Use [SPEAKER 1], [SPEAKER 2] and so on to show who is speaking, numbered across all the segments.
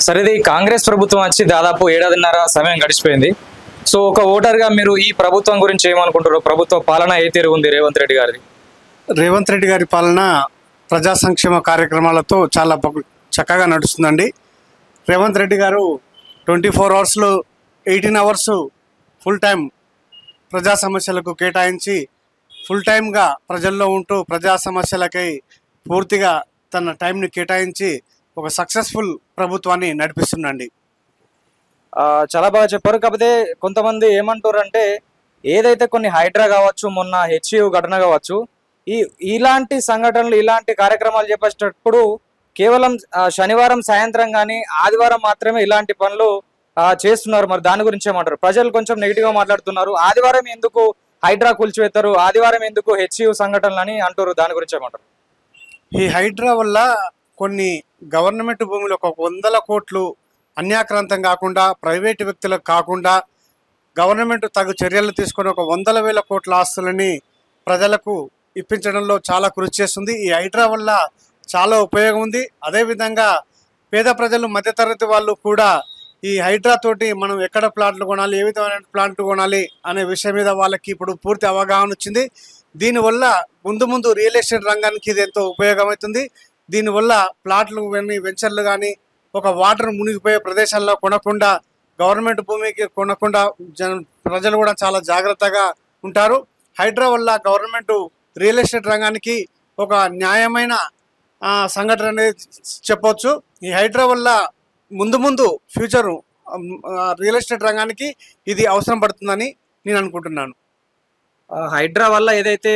[SPEAKER 1] సరే, ఇది కాంగ్రెస్ ప్రభుత్వం వచ్చి దాదాపు ఏడాదిన్నర సమయం గడిచిపోయింది. సో ఒక ఓటర్గా మీరు ఈ ప్రభుత్వం గురించి ఏమనుకుంటారు? ప్రభుత్వ పాలన ఏ తీరు ఉంది రేవంత్ రెడ్డి గారిది?
[SPEAKER 2] రేవంత్ రెడ్డి గారి పాలన ప్రజా సంక్షేమ కార్యక్రమాలతో చాలా చక్కగా నడుస్తుందండి. రేవంత్ రెడ్డి గారు 24 అవర్స్లో 18 అవర్స్ ఫుల్ టైం ప్రజా సమస్యలకు కేటాయించి ఫుల్ టైమ్గా ప్రజల్లో ఉంటూ ప్రజా సమస్యలకై పూర్తిగా తన టైంని కేటాయించి ఒక సక్సెస్ఫుల్ ప్రభుత్వాన్ని నడిపిస్తుందండి.
[SPEAKER 1] చాలా బాగా చెప్పారు. కాకపోతే కొంతమంది ఏమంటారు అంటే, ఏదైతే కొన్ని హైడ్రా కావచ్చు, మొన్న హెచ్యు ఘటన కావచ్చు, ఇలాంటి సంఘటనలు, ఇలాంటి కార్యక్రమాలు చేపట్టేటప్పుడు కేవలం శనివారం సాయంత్రం కానీ ఆదివారం మాత్రమే ఇలాంటి పనులు చేస్తున్నారు. మరి దాని గురించి ఏమంటారు? ప్రజలు కొంచెం నెగిటివ్ గా మాట్లాడుతున్నారు. ఆదివారం ఎందుకు హైడ్రా కూల్చివేస్తారు, ఆదివారం ఎందుకు హెచ్యు సంఘటనలు అని అంటారు. దాని గురించి ఏమంటారు?
[SPEAKER 2] ఈ హైడ్రా వల్ల కొన్ని గవర్నమెంట్ భూములు ఒక 100 కోట్లు అన్యాక్రాంతం కాకుండా, ప్రైవేటు వ్యక్తులకు కాకుండా గవర్నమెంట్ తగు చర్యలు తీసుకొని ఒక 100,000 కోట్ల ఆస్తులని ప్రజలకు ఇప్పించడంలో చాలా కృషి చేస్తుంది. ఈ హైడ్రా వల్ల చాలా ఉపయోగం ఉంది. అదేవిధంగా పేద ప్రజలు, మధ్యతరగతి వాళ్ళు కూడా ఈ హైడ్రా తోటి మనం ఎక్కడ ప్లాట్లు కొనాలి, ఏ విధమైన ప్లాంట్లు కొనాలి అనే విషయం మీద వాళ్ళకి ఇప్పుడు పూర్తి అవగాహన వచ్చింది. దీనివల్ల ముందు రియల్ ఎస్టేట్ రంగానికి ఇది ఎంతో ఉపయోగమవుతుంది. దీనివల్ల ప్లాట్లు కానీ, వెంచర్లు కానీ ఒక వాటర్ మునిగిపోయే ప్రదేశాల్లో కొనకుండా, గవర్నమెంట్ భూమికి కొనకుండా ప్రజలు కూడా చాలా జాగ్రత్తగా ఉంటారు. హైడ్రా వల్ల గవర్నమెంట్ రియల్ ఎస్టేట్ రంగానికి ఒక న్యాయమైన సంఘటన అనేది చెప్పవచ్చు. ఈ హైడ్రా వల్ల ముందు ఫ్యూచరు రియల్ ఎస్టేట్ రంగానికి ఇది అవసరం పడుతుందని నేను అనుకుంటున్నాను.
[SPEAKER 1] హైడ్రా వల్ల ఏదైతే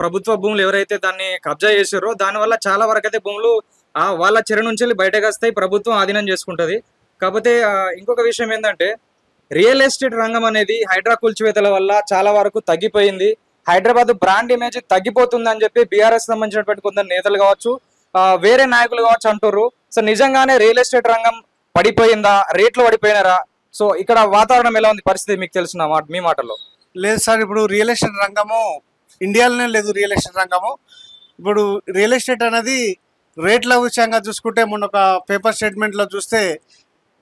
[SPEAKER 1] ప్రభుత్వ భూములు ఎవరైతే దాన్ని కబ్జా చేసారో దానివల్ల చాలా వరకు అయితే భూములు వాళ్ళ చెర నుంచి బయటకు వస్తాయి, ప్రభుత్వం ఆధీనం చేసుకుంటుంది. కాకపోతే ఇంకొక విషయం ఏంటంటే, రియల్ ఎస్టేట్ రంగం అనేది హైడ్రా కూల్చివేతల వల్ల చాలా వరకు తగ్గిపోయింది. హైదరాబాద్ బ్రాండ్ ఇమేజ్ తగ్గిపోతుంది అని చెప్పి బీఆర్ఎస్ సంబంధించినటువంటి కొందరు నేతలు కావచ్చు, వేరే నాయకులు కావచ్చు అంటారు. సో నిజంగానే రియల్ ఎస్టేట్ రంగం పడిపోయిందా, రేట్లు పడిపోయినారా? సో ఇక్కడ వాతావరణం ఎలా ఉంది, పరిస్థితి మీకు తెలిసిన మీ మాటల్లో?
[SPEAKER 2] లేదు సార్, ఇప్పుడు రియల్ ఎస్టేట్ రంగము ఇండియాలోనే లేదు. రియల్ ఎస్టేట్ రంగము ఇప్పుడు రియల్ ఎస్టేట్ అనేది రేట్ల విషయంగా చూసుకుంటే, మొన్న ఒక పేపర్ స్టేట్మెంట్లో చూస్తే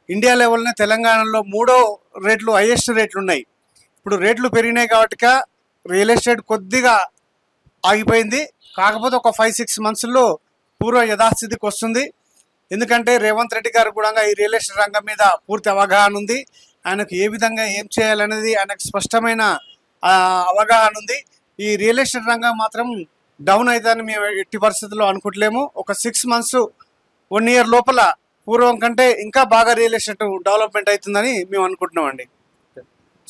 [SPEAKER 2] ఇండియా లెవెల్నే తెలంగాణలో 3వ రేట్లు, హైయెస్ట్ రేట్లు ఉన్నాయి. ఇప్పుడు రేట్లు పెరిగినాయి కాబట్టి రియల్ ఎస్టేట్ కొద్దిగా ఆగిపోయింది. కాకపోతే ఒక 5-6 మంత్స్లో పూర్వ యథాస్థితికి వస్తుంది. ఎందుకంటే రేవంత్ రెడ్డి గారు కూడా ఈ రియల్ ఎస్టేట్ రంగం మీద పూర్తి అవగాహన ఉంది. ఆయనకు ఏ విధంగా ఏం చేయాలనేది ఆయనకు స్పష్టమైన అవగాహన ఉంది. ఈ రియల్ ఎస్టేట్ రంగం మాత్రం డౌన్ అవుతుందని మేము ఎట్టి పరిస్థితుల్లో అనుకోవట్లేము. ఒక 6 మంత్స్ 1 ఇయర్ లోపల పూర్వం కంటే ఇంకా బాగా రియల్ ఎస్టేట్ డెవలప్మెంట్ అవుతుందని మేము అనుకుంటున్నామండి.